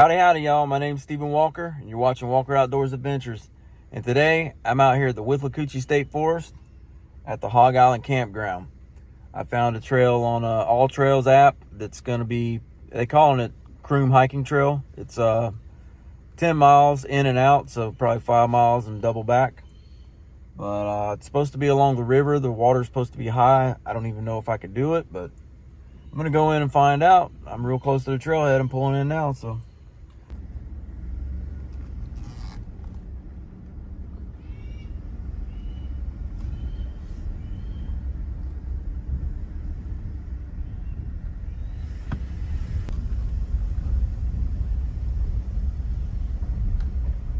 Howdy, y'all. My name's Stephen Walker, and you're watching Walker Outdoors Adventures. And today, I'm out here at the Withlacootchee State Forest at the Hog Island Campground. I found a trail on All Trails app that's going to be, they calling it Croom Hiking Trail. It's 10 miles in and out, so probably 5 miles and double back. But it's supposed to be along the river. The water's supposed to be high. I don't even know if I could do it, but I'm going to go in and find out. I'm real close to the trailhead. I'm pulling in now, so.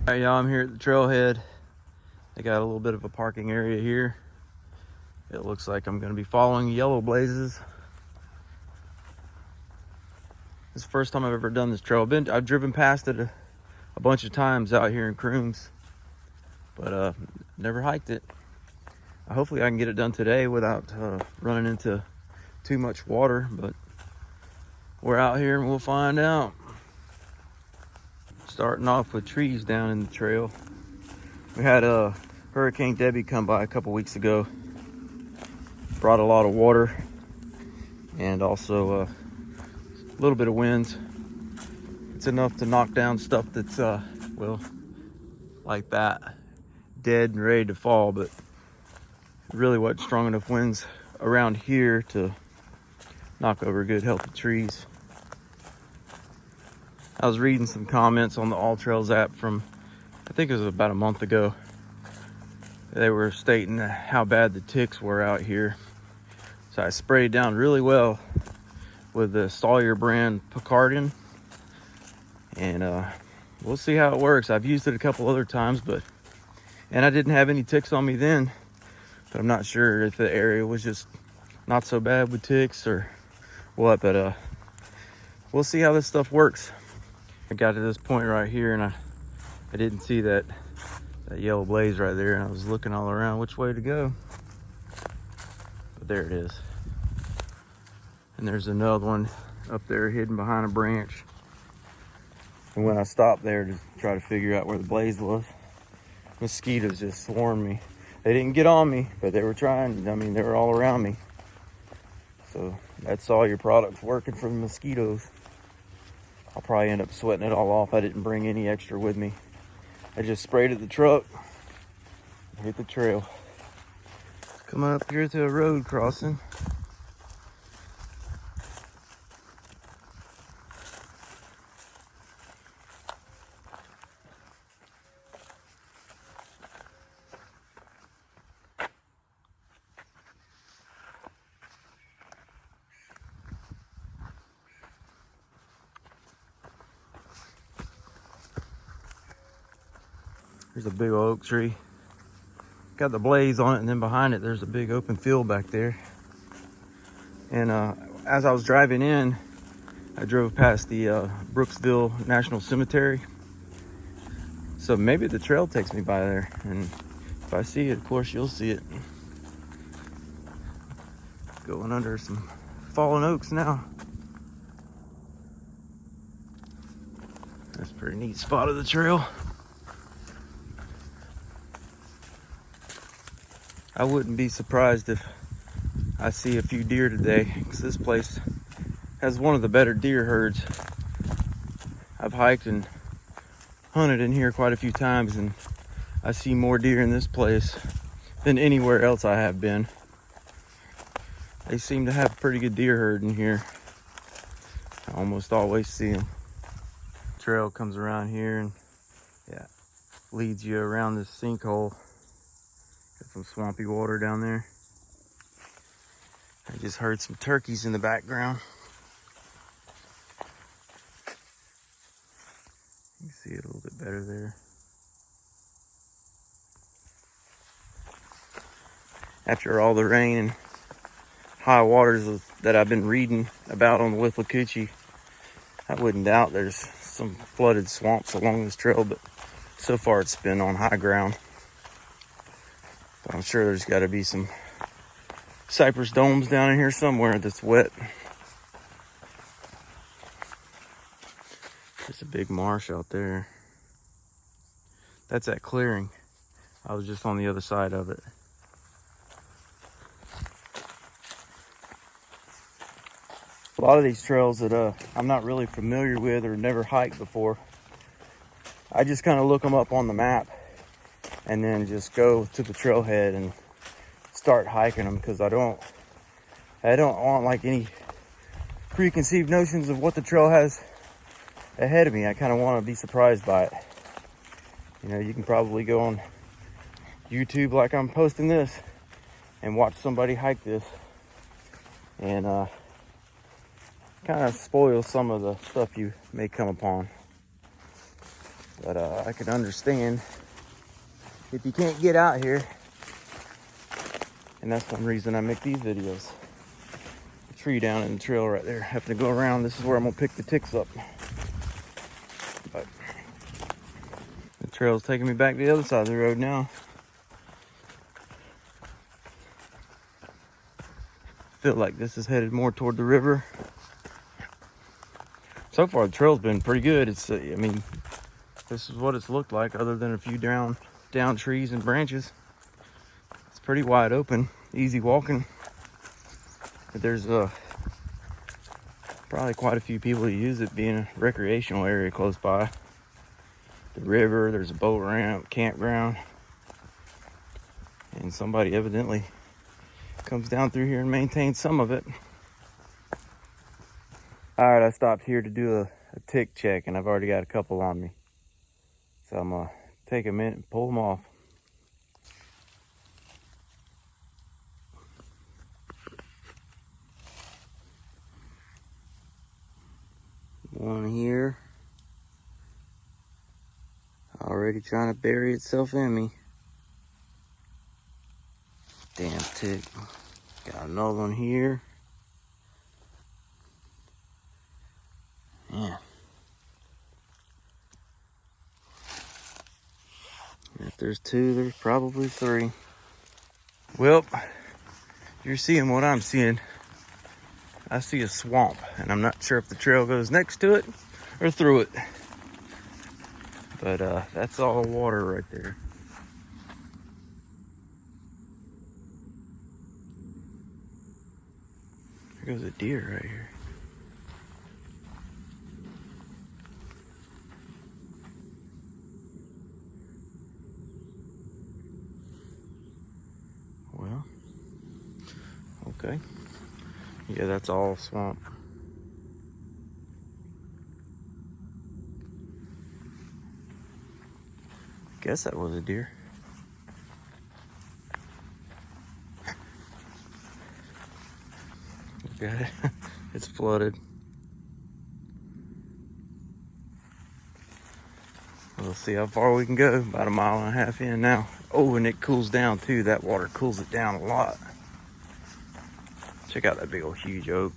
All right, y'all, I'm here at the trailhead. They got a little bit of a parking area here. It looks like I'm going to be following yellow blazes. This is the first time I've ever done this trail. I've driven past it a bunch of times out here in Crooms, but never hiked it. Hopefully I can get it done today without running into too much water, but we're out here and we'll find out. Starting off with trees down in the trail. We had Hurricane Debbie come by a couple weeks ago. Brought a lot of water and also a little bit of winds. It's enough to knock down stuff that's, well, like that, dead and ready to fall, but really wasn't strong enough winds around here to knock over good, healthy trees. I was reading some comments on the All Trails app from, I think it was about a month ago. They were stating how bad the ticks were out here. So I sprayed down really well with the Sawyer brand Picardian. And we'll see how it works. I've used it a couple other times, and I didn't have any ticks on me then. But I'm not sure if the area was just not so bad with ticks or what. But we'll see how this stuff works. I got to this point right here and I didn't see that yellow blaze right there, and I was looking all around which way to go. But there it is. And there's another one up there hidden behind a branch. And when I stopped there to try to figure out where the blaze was, mosquitoes just swarmed me. They didn't get on me, but they were trying. I mean, they were all around me. So that's all your products working for the mosquitoes. I'll probably end up sweating it all off. I didn't bring any extra with me. I just sprayed at the truck, hit the trail. Coming up here to a road crossing. There's a big oak tree. Got the blaze on it, and then behind it, there's a big open field back there. And as I was driving in, I drove past the Brooksville National Cemetery. So maybe the trail takes me by there. And if I see it, of course, you'll see it. Going under some fallen oaks now. That's a pretty neat spot of the trail. I wouldn't be surprised if I see a few deer today, because this place has one of the better deer herds. I've hiked and hunted in here quite a few times, and I see more deer in this place than anywhere else I have been. They seem to have a pretty good deer herd in here. I almost always see them. Trail comes around here and leads you around this sinkhole. Got some swampy water down there. I just heard some turkeys in the background. You can see it a little bit better there. After all the rain and high waters that I've been reading about on the Withlacootchee, I wouldn't doubt there's some flooded swamps along this trail, but so far it's been on high ground. But I'm sure there's got to be some cypress domes down in here somewhere that's wet. There's a big marsh out there. That's that clearing. I was just on the other side of it. A lot of these trails that I'm not really familiar with or never hiked before, I just kind of look them up on the map and then just go to the trailhead and start hiking them, because I don't want like any preconceived notions of what the trail has ahead of me. I kind of want to be surprised by it. You know, you can probably go on YouTube like I'm posting this and watch somebody hike this, and kind of spoil some of the stuff you may come upon. But I can understand if you can't get out here, and that's one reason I make these videos. The tree down in the trail right there, having to go around. This is where I'm gonna pick the ticks up. But the trail's taking me back to the other side of the road now. Feel like this is headed more toward the river. So far the trail's been pretty good. It's I mean, this is what it's looked like, other than a few down trees and branches. It's pretty wide open, easy walking. But there's probably quite a few people who use it, being a recreational area close by. The river, there's a boat ramp, campground, and somebody evidently comes down through here and maintains some of it. All right, I stopped here to do a tick check, and I've already got a couple on me. So I'm gonna take a minute and pull them off. One here, already trying to bury itself in me. Damn tick. Got another one here. Yeah. If there's two, there's probably three. Well, you're seeing what I'm seeing. I see a swamp, and I'm not sure if the trail goes next to it or through it. But that's all water right there. There goes a deer right here. Well, okay. Yeah, that's all swamp. Guess that was a deer. Look at it. It's flooded. We'll see how far we can go. About a mile and a half in now. Oh, and it cools down too. That water cools it down a lot. Check out that big old huge oak.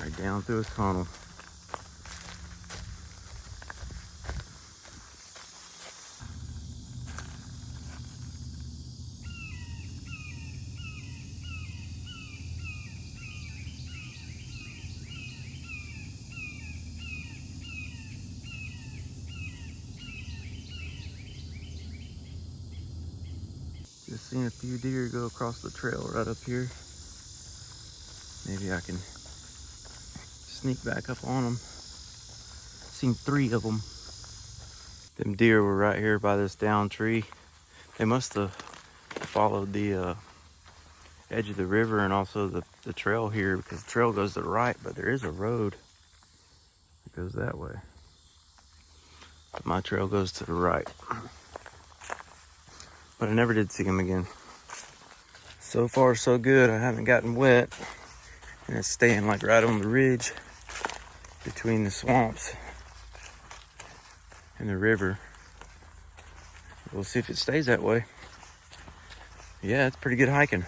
Right down through a tunnel. Just seen a few deer go across the trail right up here. Maybe I can sneak back up on them. Seen 3 of them. Them deer were right here by this down tree. They must have followed the edge of the river and also the trail here, because the trail goes to the right, but there is a road that goes that way. But my trail goes to the right. But I never did see them again. So far so good. I haven't gotten wet, and it's staying like right on the ridge between the swamps and the river. We'll see if it stays that way. Yeah, it's pretty good hiking.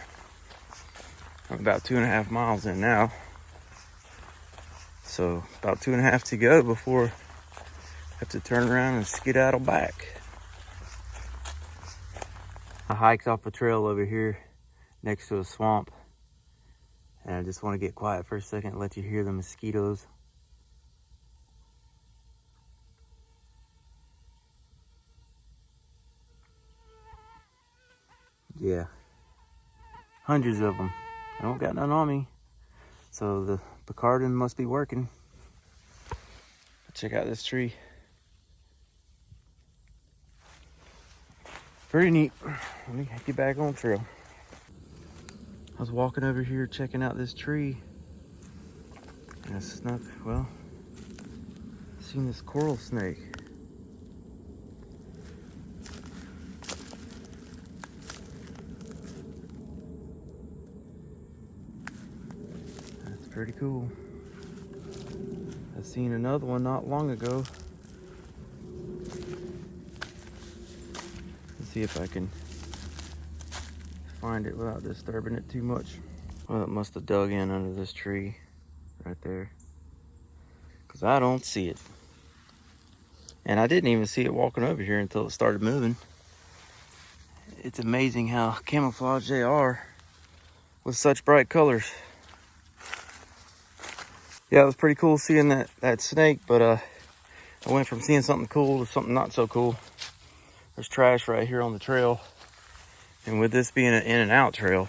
I'm about 2.5 miles in now. So about 2.5 to go before Have to turn around and skedaddle back. I hiked off a trail over here next to a swamp, and I just want to get quiet for a second and let you hear the mosquitoes. Yeah, hundreds of them. I don't got none on me, so the Picardin must be working. Check out this tree. Pretty neat. Let me get back on trail. I was walking over here checking out this tree, and I snuck, well, seen this coral snake. That's pretty cool. I seen another one not long ago. Let's see if I can find it without disturbing it too much. Well, it must have dug in under this tree right there, because I don't see it. And I didn't even see it walking over here until it started moving. It's amazing how camouflaged they are with such bright colors. Yeah, it was pretty cool seeing that snake, but I went from seeing something cool to something not so cool. There's trash right here on the trail, and with this being an in and out trail,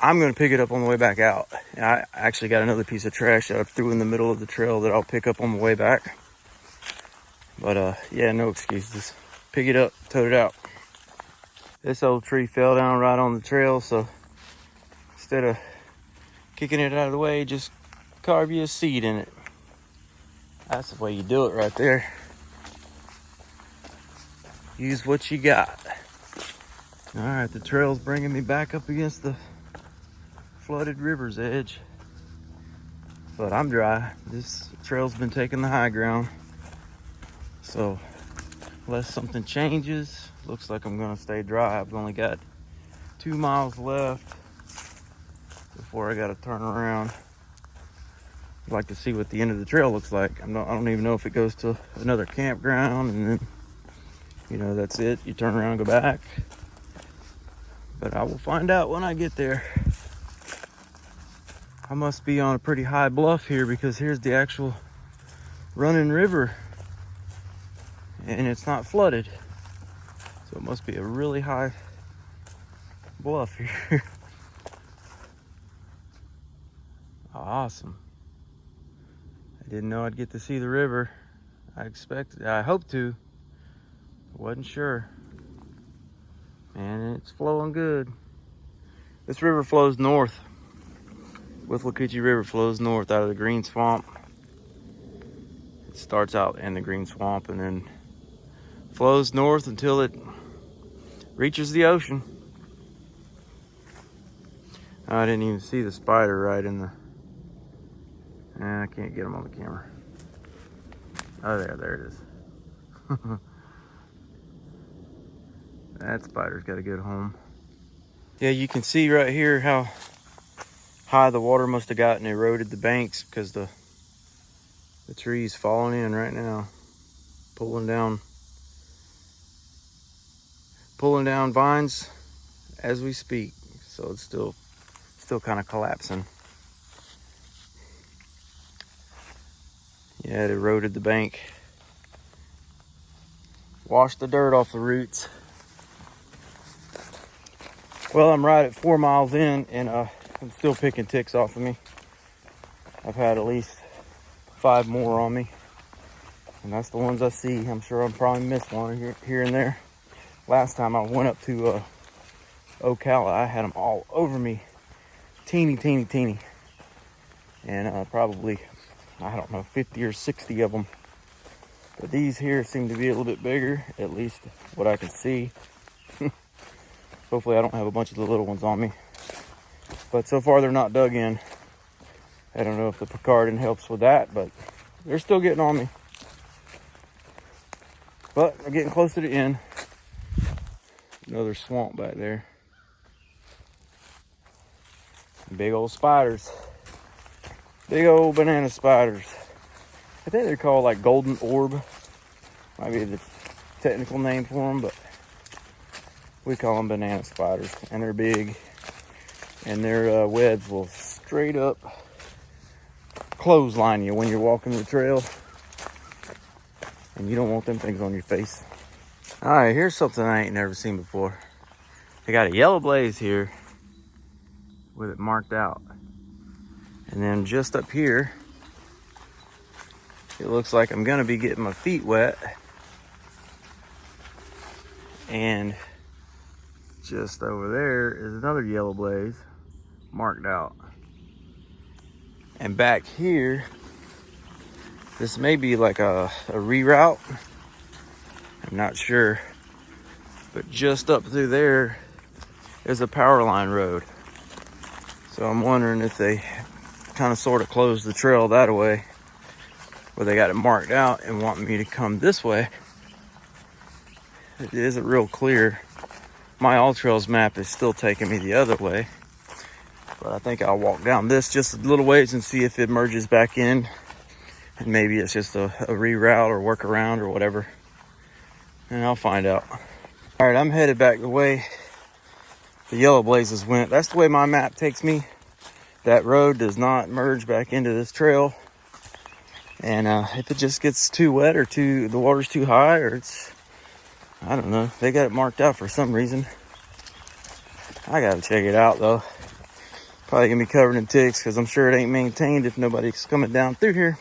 I'm gonna pick it up on the way back out. And I actually got another piece of trash that I threw in the middle of the trail that I'll pick up on the way back. But yeah, no excuses. Pick it up, tote it out. This old tree fell down right on the trail, so instead of kicking it out of the way, just carve you a seed in it. That's the way you do it right there. Use what you got. All right, the trail's bringing me back up against the flooded river's edge, but I'm dry. This trail's been taking the high ground, so unless something changes, looks like I'm gonna stay dry. I've only got 2 miles left before I gotta turn around. I'd like to see what the end of the trail looks like. I don't even know if it goes to another campground and then, you know, that's it. You turn around and go back. But I will find out when I get there. I must be on a pretty high bluff here, because here's the actual running river, and it's not flooded. So it must be a really high bluff here. Awesome. I didn't know I'd get to see the river. I hoped to. Wasn't sure. And it's flowing good. This river flows north. Withlacootchee River flows north out of the green swamp. It starts out in the green swamp and then flows north until it reaches the ocean. I didn't even see the spider right in the... I can't get him on the camera. Oh, there it is. That spider's got a good home. Yeah, you can see right here how high the water must have gotten, eroded the banks, because the tree's falling in right now, pulling down vines as we speak. So it's still kind of collapsing. Yeah, it eroded the bank, washed the dirt off the roots. Well, I'm right at 4 miles in, and I'm still picking ticks off of me. I've had at least 5 more on me, and that's the ones I see. I'm sure I'll probably miss one here and there. Last time I went up to Ocala, I had them all over me, teeny. And probably, I don't know, 50 or 60 of them. But these here seem to be a little bit bigger, at least what I can see. Hopefully I don't have a bunch of the little ones on me. But so far they're not dug in. I don't know if the Picardin helps with that, but they're still getting on me. But we're getting close to the end. Another swamp back there. Big old spiders. Big old banana spiders. I think they're called like golden orb. Might be the technical name for them, but we call them banana spiders. And they're big, and their webs will straight up clothesline you when you're walking the trail, and you don't want them things on your face. All right, here's something I ain't never seen before. They got a yellow blaze here with it marked out, and then just up here it looks like I'm gonna be getting my feet wet. And just over there is another yellow blaze marked out. And back here, this may be like a reroute. I'm not sure. But just up through there is a power line road. So I'm wondering if they kind of sort of closed the trail that way, where they got it marked out and want me to come this way. It isn't real clear. My All Trails map is still taking me the other way, but I think I'll walk down this just a little ways and see if it merges back in, and maybe it's just a reroute or workaround or whatever, and I'll find out. All right, I'm headed back the way the yellow blazes went. That's the way my map takes me. That road does not merge back into this trail, and if it just gets too wet or the water's too high, or I don't know, they got it marked out for some reason. I gotta check it out though. Probably gonna be covered in ticks because I'm sure it ain't maintained if nobody's coming down through here.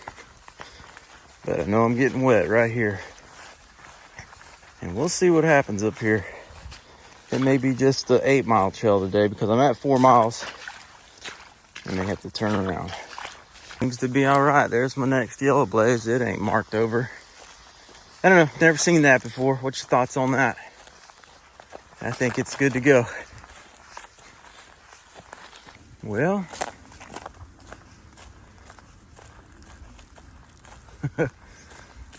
But I know I'm getting wet right here. And we'll see what happens up here. It may be just the 8-mile trail today because I'm at 4 miles and they have to turn around. Seems to be all right. There's my next yellow blaze. It ain't marked over. I don't know, never seen that before. What's your thoughts on that? I think it's good to go. Well,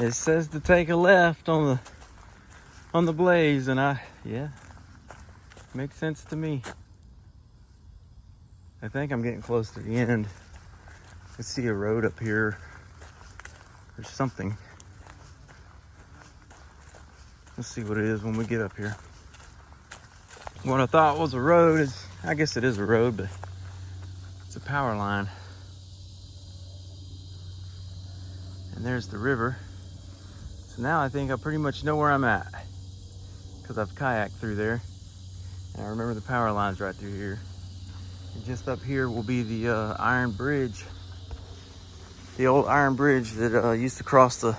it says to take a left on the blaze, and yeah, makes sense to me. I think I'm getting close to the end. I see a road up here or something. Let's see what it is when we get up here. What I thought was a road is, I guess it is a road, but it's a power line. And there's the river. So now I think I pretty much know where I'm at, because I've kayaked through there. And I remember the power line's right through here. And just up here will be the iron bridge. The old iron bridge that used to cross the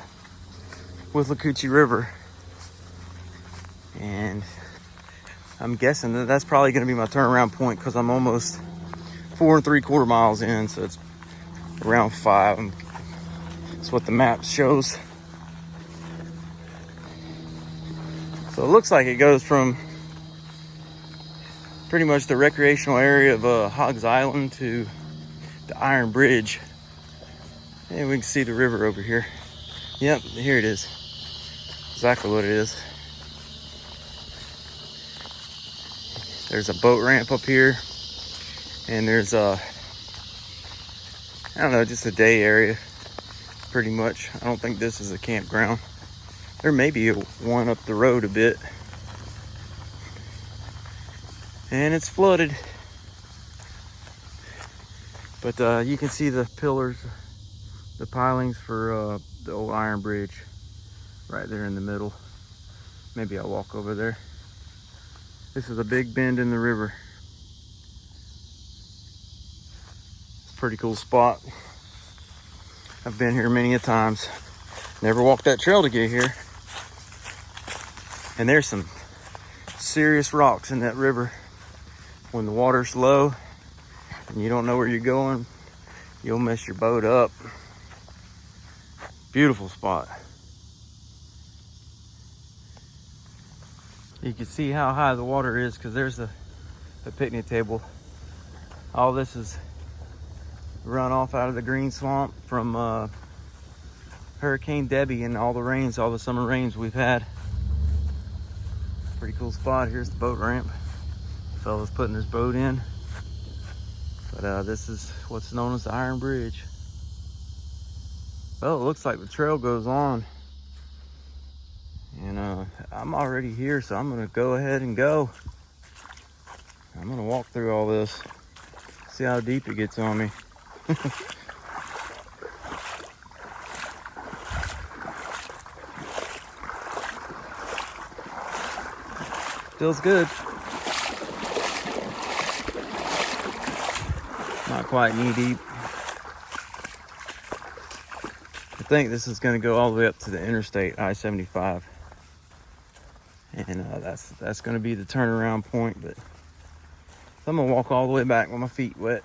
Withlacootchee River. And I'm guessing that that's probably going to be my turnaround point, because I'm almost 4 3/4 miles in, so it's around 5. That's what the map shows. So it looks like it goes from pretty much the recreational area of Hogs Island to the Iron Bridge. And we can see the river over here. Yep, here it is. Exactly what it is. There's a boat ramp up here, and there's I don't know, just a day area, pretty much. I don't think this is a campground. There may be one up the road a bit. And it's flooded. But you can see the pillars, the pilings for the old iron bridge right there in the middle. Maybe I'll walk over there. This is a big bend in the river. It's a pretty cool spot. I've been here many a times. Never walked that trail to get here. And there's some serious rocks in that river. When the water's low and you don't know where you're going, you'll mess your boat up. Beautiful spot. You can see how high the water is, because there's a picnic table. All this is run off out of the green swamp from Hurricane Debbie and all the summer rains we've had. Pretty cool spot. Here's the boat ramp. The fella's putting his boat in. But this is what's known as the Iron Bridge. Well, it looks like the trail goes on. And I'm already here, so I'm gonna go ahead and go. I'm gonna walk through all this, see how deep it gets on me. Feels good. Not quite knee deep. I think this is going to go all the way up to the interstate, I-75. And that's going to be the turnaround point. But I'm going to walk all the way back with my feet wet.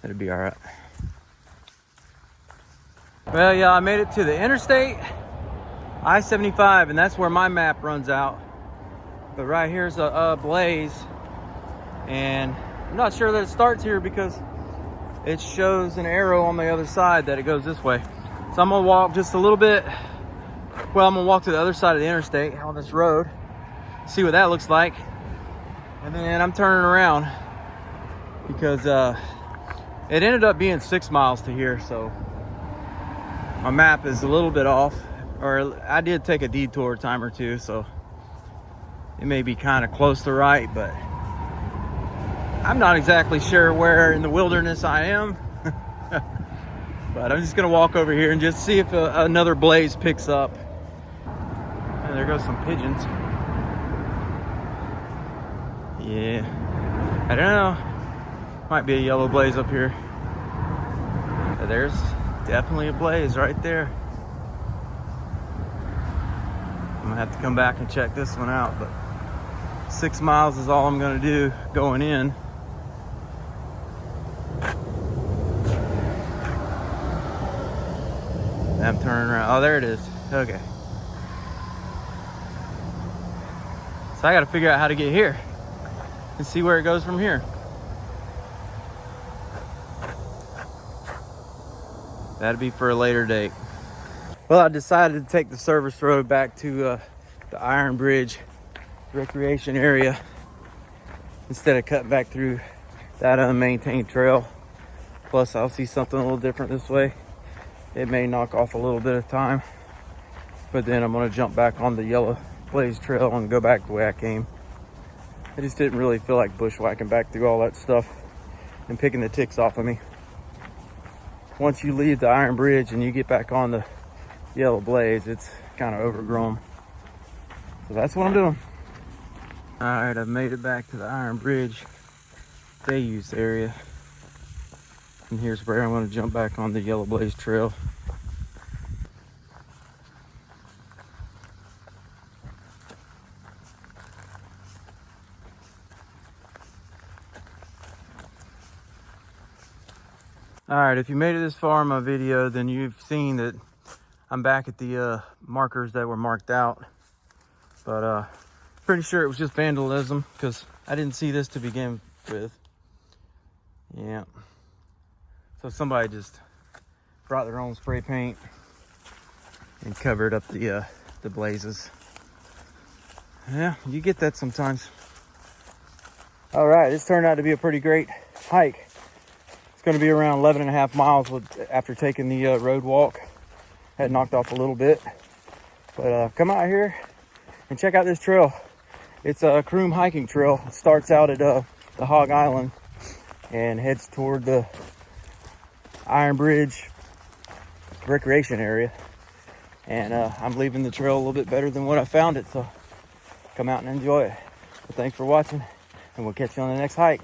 That'll be all right. Well, yeah, I made it to the interstate, I-75, and that's where my map runs out. But right here's a blaze. And I'm not sure that it starts here because it shows an arrow on the other side that it goes this way. So I'm gonna walk just a little bit. Well, I'm gonna walk to the other side of the interstate on this road, see what that looks like. And then I'm turning around because it ended up being 6 miles to here. So my map is a little bit off, or I did take a detour time or two. So it may be kind of close to right, but I'm not exactly sure where in the wilderness I am. But I'm just gonna walk over here and just see if another blaze picks up. And there goes some pigeons. Yeah, I don't know. Might be a yellow blaze up here. There's definitely a blaze right there. I'm gonna have to come back and check this one out, but 6 miles is all I'm gonna do going in. I'm turning around. Oh, there it is. Okay. So I got to figure out how to get here and see where it goes from here. That'd be for a later date. Well, I decided to take the service road back to the Iron Bridge recreation area instead of cutting back through that unmaintained trail. Plus, I'll see something a little different this way. It may knock off a little bit of time, but then I'm gonna jump back on the yellow blaze trail and go back the way I came. I just didn't really feel like bushwhacking back through all that stuff and picking the ticks off of me. Once you leave the Iron Bridge and you get back on the yellow blaze, it's kind of overgrown. So that's what I'm doing. All right, I've made it back to the Iron Bridge day use area. And here's where I'm going to jump back on the yellow blaze trail. All right, if you made it this far in my video, then you've seen that I'm back at the markers that were marked out. But pretty sure it was just vandalism because I didn't see this to begin with. Yeah. So somebody just brought their own spray paint and covered up the blazes. Yeah, you get that sometimes. All right, this turned out to be a pretty great hike. It's going to be around 11 and a half miles after taking the road walk. Had knocked off a little bit. But come out here and check out this trail. It's a Croom hiking trail. It starts out at the Hog Island and heads toward the Iron Bridge recreation area. And I'm leaving the trail a little bit better than what I found it. So come out and enjoy it. But thanks for watching, and we'll catch you on the next hike.